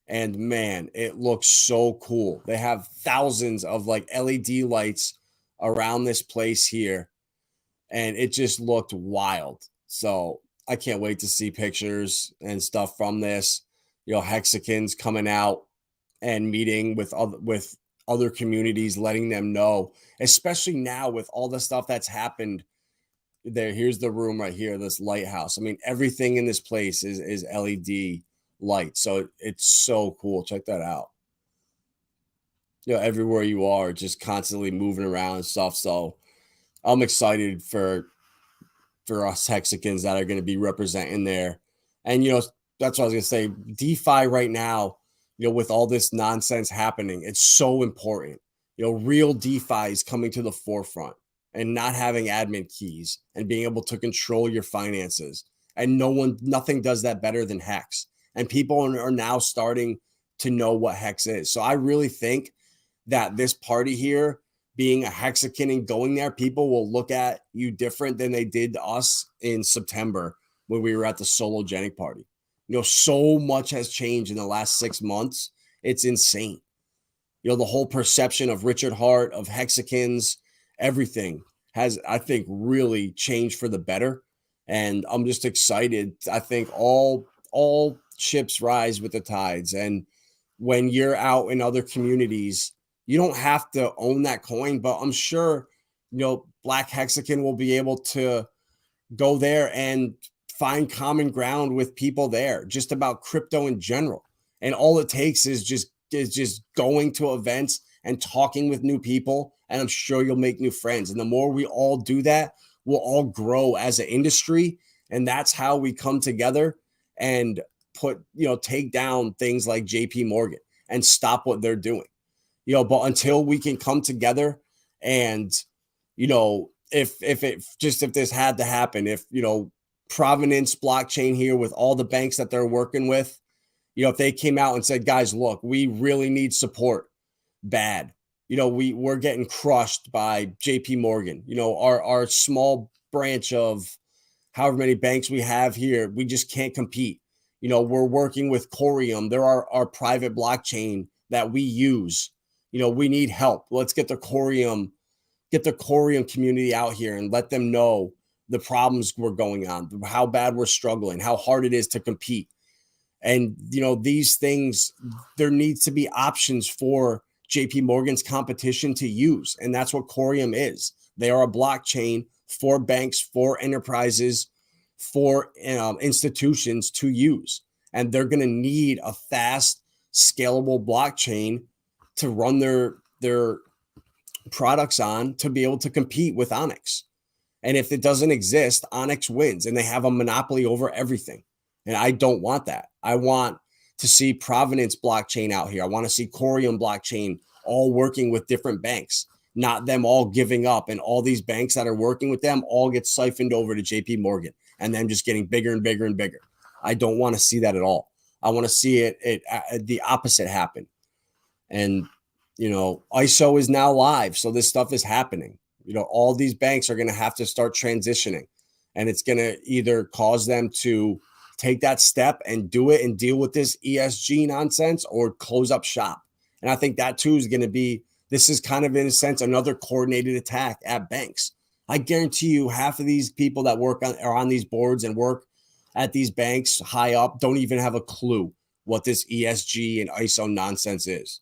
And man, it looks so cool. They have thousands of like LED lights around this place here, and it just looked wild. So I can't wait to see pictures and stuff from this. Hexicans coming out and meeting with other communities, letting them know, especially now with all the stuff that's happened there. Here's the room right here, this lighthouse. I mean, everything in this place is LED light. So it's so cool. Check that out. Everywhere you are, just constantly moving around and stuff. So I'm excited for us Hexicans that are going to be representing there. And, that's what I was going to say. DeFi right now, with all this nonsense happening, it's so important. Real DeFi is coming to the forefront, and not having admin keys and being able to control your finances. And nothing does that better than Hex. And people are now starting to know what Hex is. So I really think that this party here, being a Hexican and going there, people will look at you different than they did to us in September when we were at the Sologenic party. So much has changed in the last 6 months. It's insane. The whole perception of Richard Hart, of Hexicans, everything has, I think, really changed for the better. And I'm just excited. I think all ships rise with the tides. And when you're out in other communities, you don't have to own that coin, but I'm sure, Black Hexican will be able to go there and find common ground with people there just about crypto in general. And all it takes is just going to events and talking with new people. And I'm sure you'll make new friends. And the more we all do that, we'll all grow as an industry. And that's how we come together and take down things like JP Morgan and stop what they're doing. But until we can come together and, if this had to happen, if, Provenance blockchain here with all the banks that they're working with, if they came out and said, guys, look, we really need support bad. We're getting crushed by JP Morgan, our small branch of however many banks we have here, we just can't compete. We're working with Corium. They're our private blockchain that we use. We need help. Let's get the Corium community out here and let them know the problems we're going on, how bad we're struggling, how hard it is to compete. And, these things, there needs to be options for JP Morgan's competition to use. And that's what Corium is. They are a blockchain for banks, for enterprises, for institutions to use. And they're going to need a fast, scalable blockchain to run their products on to be able to compete with ONYX. And if it doesn't exist, ONYX wins and they have a monopoly over everything. And I don't want that. I want to see Provenance blockchain out here. I want to see Corium blockchain all working with different banks, not them all giving up and all these banks that are working with them all get siphoned over to JP Morgan and them just getting bigger and bigger and bigger. I don't want to see that at all. I want to see it the opposite happen. And, ISO is now live. So this stuff is happening. All these banks are going to have to start transitioning, and it's going to either cause them to take that step and do it and deal with this ESG nonsense or close up shop. And I think that too is going to be, this is kind of in a sense, another coordinated attack at banks. I guarantee you half of these people that are on these boards and work at these banks high up don't even have a clue what this ESG and ISO nonsense is.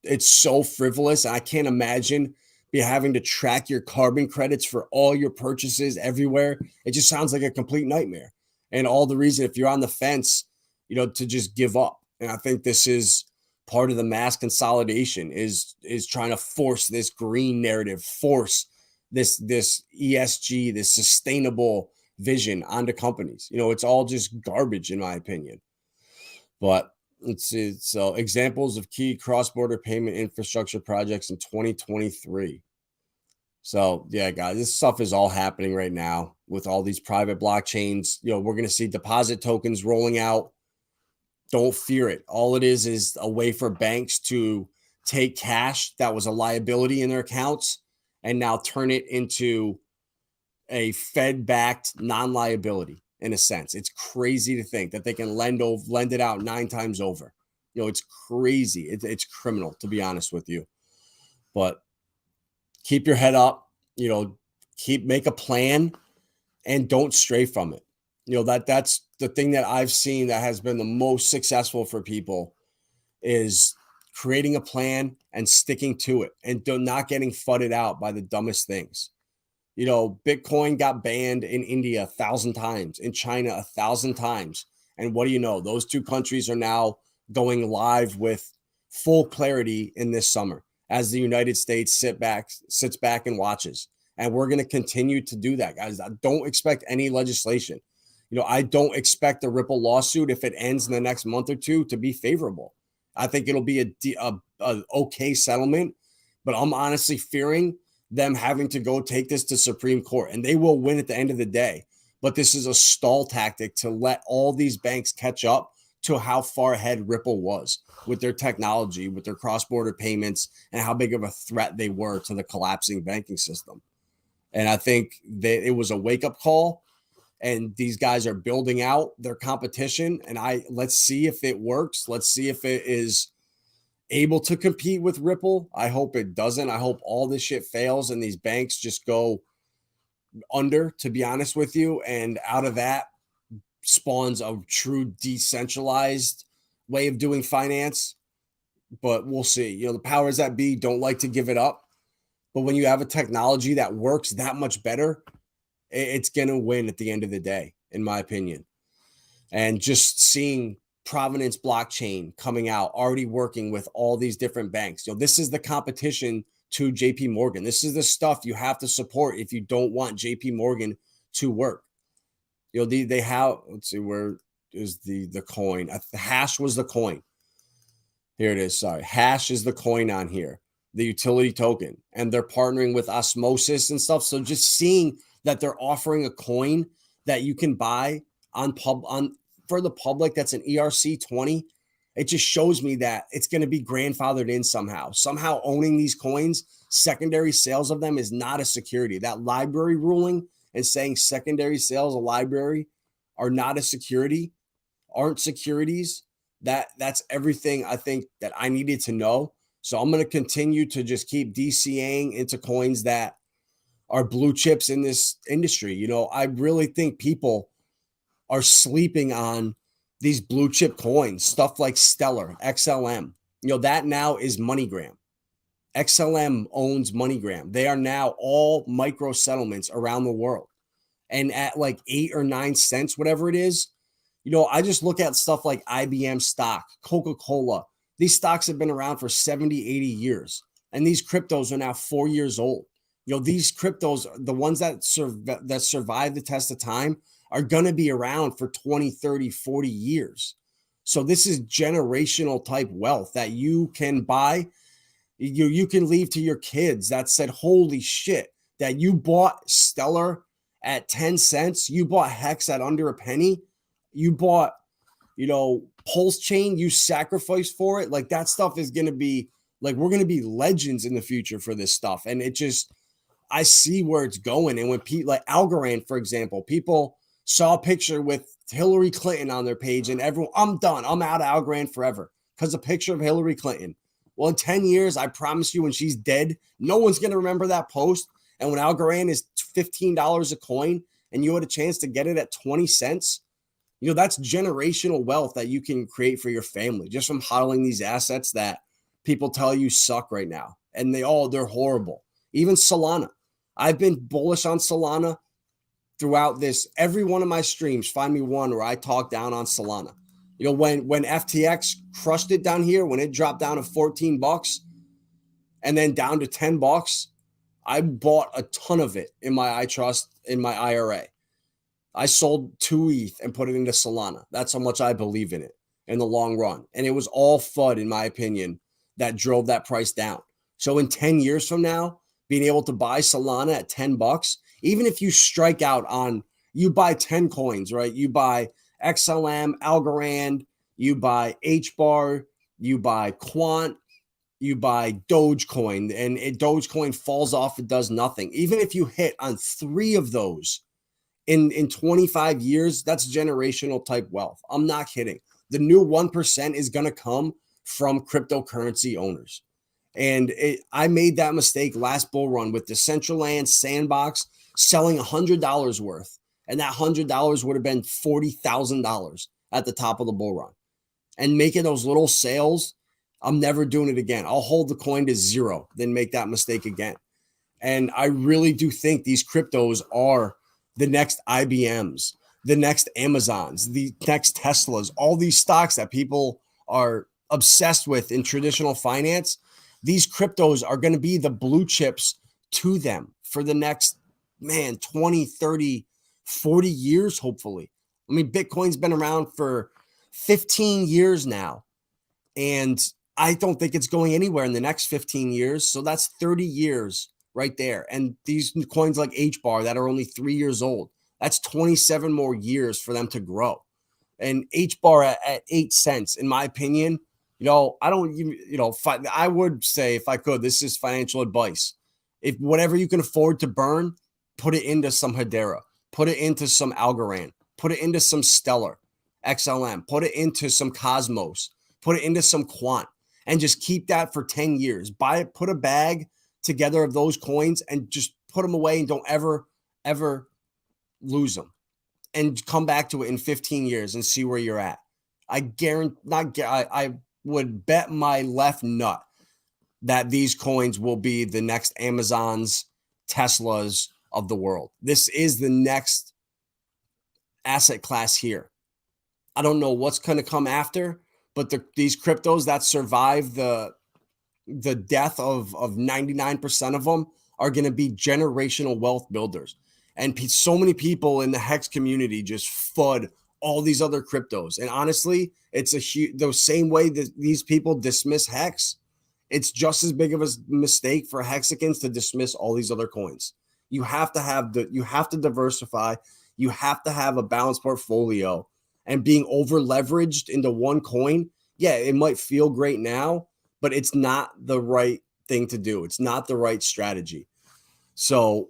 It's so frivolous. I can't imagine having to track your carbon credits for all your purchases everywhere. It just sounds like a complete nightmare. And all the reason, if you're on the fence, to just give up. And I think this is part of the mass consolidation is trying to force this green narrative, force this ESG, this sustainable vision onto companies. It's all just garbage in my opinion. But let's see. So examples of key cross-border payment infrastructure projects in 2023. So yeah, guys, this stuff is all happening right now with all these private blockchains. We're going to see deposit tokens rolling out. Don't fear it. All it is a way for banks to take cash that was a liability in their accounts and now turn it into a Fed-backed non-liability. in a sense. It's crazy to think that they can lend it out 9 times over. It's crazy. It's criminal, to be honest with you. But keep your head up, make a plan and don't stray from it. That's the thing that I've seen that has been the most successful for people is creating a plan and sticking to it and not getting fudded out by the dumbest things. Bitcoin got banned in India 1,000 times, in China 1,000 times. And what do you know? Those 2 countries are now going live with full clarity in this summer as the United States sits back and watches. And we're going to continue to do that, guys. I don't expect any legislation. I don't expect the Ripple lawsuit, if it ends in the next month or 2, to be favorable. I think it'll be a okay settlement, but I'm honestly fearing them having to go take this to Supreme Court, and they will win at the end of the day. But this is a stall tactic to let all these banks catch up to how far ahead Ripple was with their technology, with their cross-border payments, and how big of a threat they were to the collapsing banking system. And I think that it was a wake-up call, and these guys are building out their competition. And let's see if it works. Let's see if it is able to compete with Ripple. I hope it doesn't. I hope all this shit fails and these banks just go under, to be honest with you. And out of that spawns a true decentralized way of doing finance. But we'll see. The powers that be don't like to give it up. But when you have a technology that works that much better, it's going to win at the end of the day, in my opinion. And just seeing Provenance blockchain coming out, already working with all these different banks. This is the competition to JP Morgan. This is the stuff you have to support if you don't want JP Morgan to work. They have, let's see, where is the coin? Hash was the coin. Here it is. Sorry. Hash is the coin on here, the utility token, and they're partnering with Osmosis and stuff. So just seeing that they're offering a coin that you can buy for the public that's an ERC20, it just shows me that it's going to be grandfathered in somehow. Somehow owning these coins, secondary sales of them is not a security. That library ruling and saying secondary sales of library are not a security, aren't securities, that's everything I think that I needed to know. So I'm going to continue to just keep DCAing into coins that are blue chips in this industry. I really think people are sleeping on these blue chip coins, stuff like Stellar, XLM. That now is MoneyGram. XLM owns MoneyGram. They are now all micro settlements around the world. And at like 8 or 9 cents, whatever it is, I just look at stuff like IBM stock, Coca-Cola. These stocks have been around for 70, 80 years. And these cryptos are now 4 years old. These cryptos, the ones that survive the test of time, are going to be around for 20, 30, 40 years. So this is generational type wealth that you can buy. You can leave to your kids that said, holy shit, that you bought Stellar at 10 cents. You bought Hex at under a penny. You bought, Pulse Chain. You sacrificed for it. Like that stuff is going to be like, we're going to be legends in the future for this stuff. And I see where it's going. And when people like Algorand, for example, people saw a picture with Hillary Clinton on their page and everyone, I'm done. I'm out of Algorand forever because a picture of Hillary Clinton. Well, in 10 years, I promise you, when she's dead, no one's going to remember that post. And when Algorand is $15 a coin and you had a chance to get it at 20 cents, that's generational wealth that you can create for your family just from hodling these assets that people tell you suck right now. And they're horrible. Even Solana. I've been bullish on Solana throughout this. Every one of my streams, find me one where I talk down on Solana. When FTX crushed it down here, when it dropped down to $14 and then down to $10, I bought a ton of it in my iTrust, in my IRA. I sold 2 ETH and put it into Solana. That's how much I believe in it in the long run. And it was all FUD, in my opinion, that drove that price down. So in 10 years from now, being able to buy Solana at $10, even if you strike out on, you buy 10 coins, right? You buy XLM, Algorand, you buy HBAR, you buy Quant, you buy Dogecoin, and Dogecoin falls off, it does nothing. Even if you hit on 3 of those In 25 years, that's generational type wealth. I'm not kidding. The new 1% is going to come from cryptocurrency owners. And I made that mistake last bull run with the Decentraland Sandbox selling $100 worth. And that $100 would have been $40,000 at the top of the bull run. And making those little sales, I'm never doing it again. I'll hold the coin to zero, then make that mistake again. And I really do think these cryptos are the next IBMs, the next Amazons, the next Teslas, all these stocks that people are obsessed with in traditional finance. These cryptos are going to be the blue chips to them for the next, 20, 30, 40 years, hopefully. I mean, Bitcoin's been around for 15 years now, and I don't think it's going anywhere in the next 15 years. So that's 30 years right there. And these coins like HBAR that are only 3 years old, that's 27 more years for them to grow. And HBAR at 8 cents, in my opinion, I don't even, I would say, if I could, this is financial advice. If whatever you can afford to burn, put it into some Hedera, put it into some Algorand, put it into some Stellar, XLM, put it into some Cosmos, put it into some Quant, and just keep that for 10 years. Buy it, put a bag together of those coins and just put them away and don't ever lose them, and come back to it in 15 years and see where you're at. I would bet my left nut that these coins will be the next Amazons, Teslas of the world. This is the next asset class here. I don't know what's going to come after, but these cryptos that survive the death of 99% of them are going to be generational wealth builders. And so many people in the Hex community just FUD all these other cryptos. And honestly, it's the same way that these people dismiss Hex. It's just as big of a mistake for Hexicans to dismiss all these other coins. You have to diversify. You have to have a balanced portfolio. And being over leveraged into one coin, it might feel great now, but it's not the right thing to do. It's not the right strategy. So,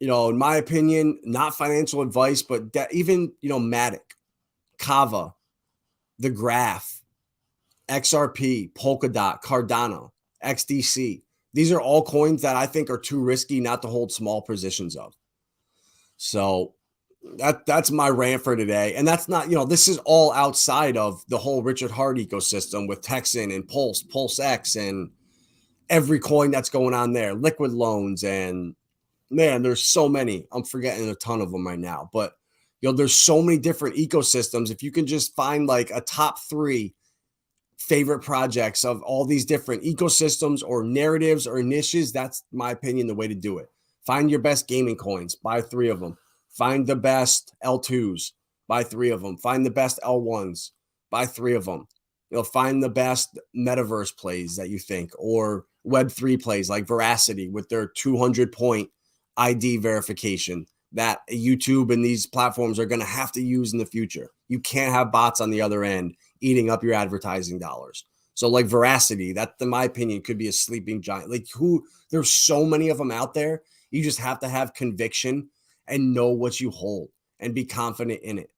in my opinion, not financial advice, but even, Matic, Kava, the Graph, XRP, Polkadot, Cardano, XDC. These are all coins that I think are too risky not to hold small positions of. So that's my rant for today. And that's not, this is all outside of the whole Richard Hart ecosystem with Texan and Pulse, PulseX, and every coin that's going on there, liquid loans, and man, there's so many. I'm forgetting a ton of them right now, but there's so many different ecosystems. If you can just find like a top 3 favorite projects of all these different ecosystems or narratives or niches, that's my opinion, the way to do it. Find your best gaming coins, buy 3 of them. Find the best L2s, buy 3 of them. Find the best L1s, buy 3 of them. Find the best metaverse plays that you think, or Web3 plays like Veracity with their 200-point ID verification that YouTube and these platforms are going to have to use in the future. You can't have bots on the other end eating up your advertising dollars. So like Veracity, that in my opinion could be a sleeping giant. There's so many of them out there. You just have to have conviction and know what you hold and be confident in it.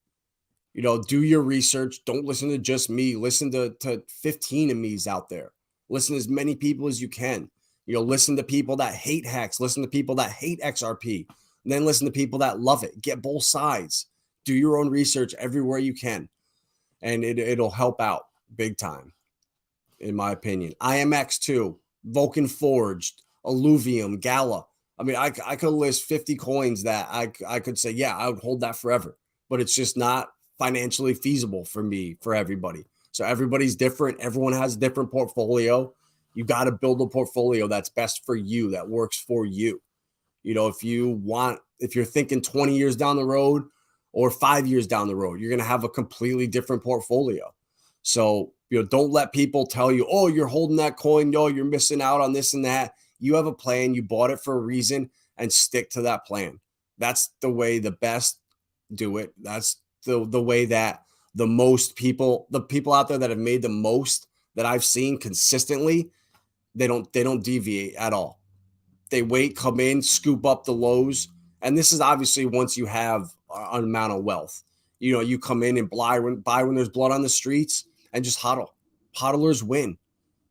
Do your research. Don't listen to just me. Listen to 15 of me's out there. Listen to as many people as you can. Listen to people that hate Hex. Listen to people that hate XRP. And then listen to people that love it. Get both sides. Do your own research everywhere you can. And it'll help out big time, in my opinion. IMX too. Vulcan Forged, Alluvium, Gala. I mean, I could list 50 coins that I could say, I would hold that forever. But it's just not financially feasible for me, for everybody. So everybody's different. Everyone has a different portfolio. You got to build a portfolio that's best for you, that works for you. If you're thinking 20 years down the road or 5 years down the road, you're going to have a completely different portfolio. So, don't let people tell you, oh, you're holding that coin. No, you're missing out on this and that. You have a plan. You bought it for a reason, and stick to that plan. That's the way the best do it. That's the way that the people out there that have made the most that I've seen consistently, they don't deviate at all. They wait, come in, scoop up the lows, And this is obviously once you have an amount of wealth. You know, you come in and buy when there's blood on the streets and just hodl. Hodlers win.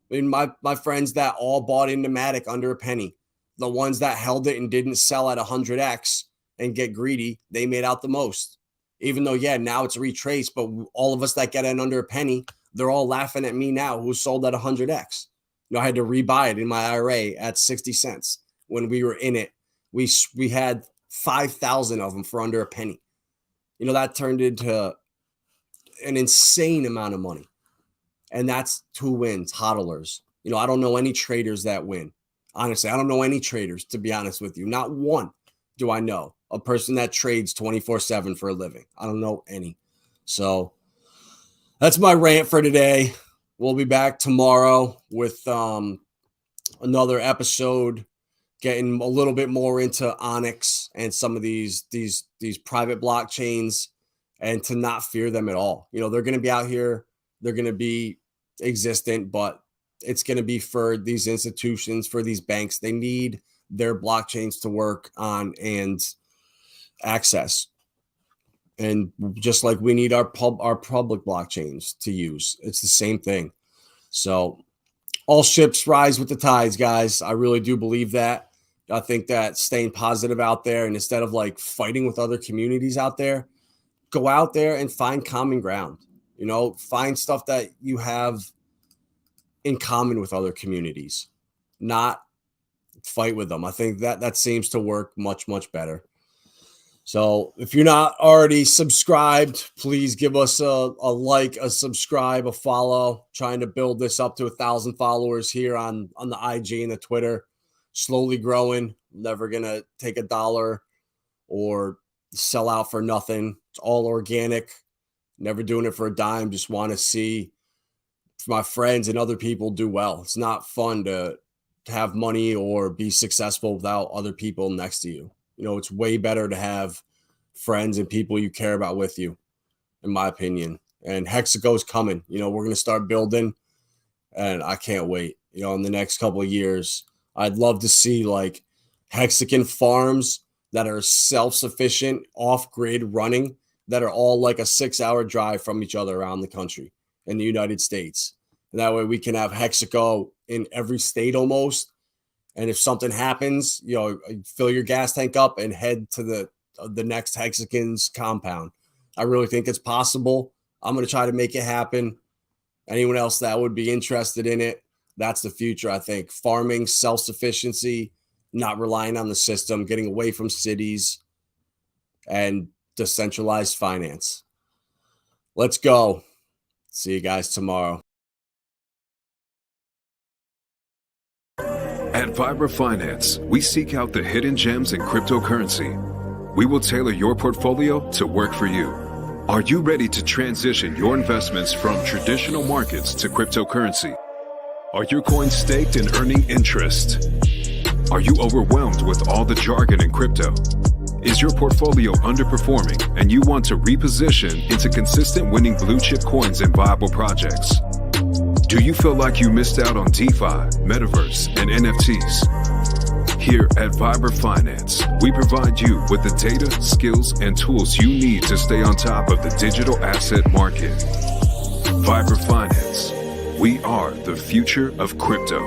I mean, my friends that all bought into Matic under a penny, the ones that held it and didn't sell at 100x and get greedy, they made out the most. Even though, yeah, now it's retraced, but all of us that get in under a penny, they're all laughing at me now who sold at 100x. You know, I had to rebuy it in my IRA at 60 cents when we were in it. We had 5,000 of them for under a penny. You know, that turned into an insane amount of money. And that's who wins, hodlers. You know, I don't know any traders that win. Honestly, I don't know any traders, to be honest with you. Not one do I know. A person that trades 24/7 for a living. I don't know any. So that's my rant for today. We'll be back tomorrow with another episode, getting a little bit more into ONYX and some of these private blockchains, and to not fear them at all. You know, they're going to be out here. They're going to be existent, but it's going to be for these institutions, for these banks. They need their blockchains to work on and access. And just like we need our public blockchains to use, it's the same thing. So all ships rise with the tides, guys. I really do believe that. I think that staying positive out there, and instead of like fighting with other communities out there, go out there and find common ground. You know, find stuff that you have in common with other communities, not fight with them. I think that seems to work much, much better. So if you're not already subscribed, please give us a like, a subscribe, a follow. Trying to build this up to 1,000 followers here on the IG and the Twitter. Slowly growing. Never going to take $1 or sell out for nothing. It's all organic. Never doing it for a dime. Just want to see my friends and other people do well. It's not fun to have money or be successful without other people next to you. You know, it's way better to have friends and people you care about with you, in my opinion. And Hexago's coming. You know, we're going to start building, and I can't wait. You know, in the next couple of years, I'd love to see like Hexagon farms that are self-sufficient, off-grid running, that are all like a 6-hour drive from each other around the country in the United States. And that way we can have Hexago in every state almost. And if something happens, you know, fill your gas tank up and head to the next Hexagon's compound. I really think it's possible. I'm going to try to make it happen. Anyone else that would be interested in it, that's the future, I think. Farming, self-sufficiency, not relying on the system, getting away from cities, and decentralized finance. Let's go. See you guys tomorrow. At Viber Finance, we seek out the hidden gems in cryptocurrency. We will tailor your portfolio to work for you. Are you ready to transition your investments from traditional markets to cryptocurrency? Are your coins staked and earning interest? Are you overwhelmed with all the jargon in crypto? Is your portfolio underperforming and you want to reposition into consistent winning blue chip coins and viable projects? Do you feel like you missed out on DeFi, Metaverse, and NFTs? Here at Viber Finance, we provide you with the data, skills, and tools you need to stay on top of the digital asset market. Viber Finance, we are the future of crypto.